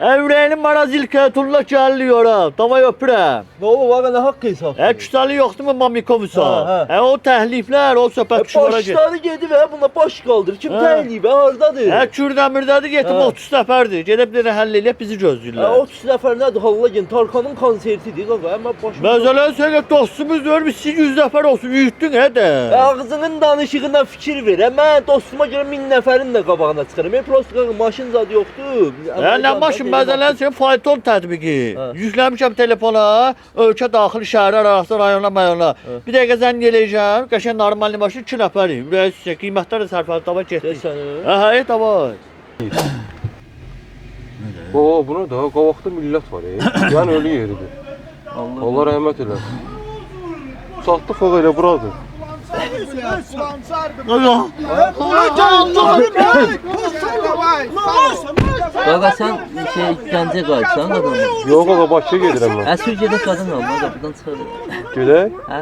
Ürəyinin marazilkə tulla gəlliyor ha. Davay öpürəm. Ne olur var ne hakkı hesap. Küsəli yoxdur mu Mamikovusa? Ha. O təhliflər, o söhbət kuşlara get. Başları gedi ve buna baş kaldır. Kim teyliği be hardadır? Kürdəmirdədir, getib 30 nəfərdir. Gedib bir həll eləyib bizi gözləyirlər. 30 nefer nedir halla gel. Tarkan'ın konsertidir qaqa. Ama başım. Məsələn, sən dostumuz deyir, biz 100 nəfər olsun, üyütdün də. Ağzının danışığına fikir ver. Mən dostuma görə 1000 nəfərin də qabağına çıxırım. Prosta qaqa maşın zad yoxdur. Nə maşın məsələn sən fayton tətbiqi. Yükləmişəm telefona, ölkə daxili şəhərlər arası rayona. Bir dəqiqə zəng eləyəcəm, qəşəng normal maşın 2 nəfərik. Ürəyi sizə qiymətlər də sərfəli tava getdik. Hə, davay. Baba buna da qavaqda millət var. Yəni ölü yeridir. Allah rəhmət eləsin. Satdıq o elə buradır. Qaqa sən Gəncə qayıtsan adamı. Yox qaqa Bakıya gedirəm mən. Əsir gedək qadın alma qapıdan çıxır. Gedək? Hə.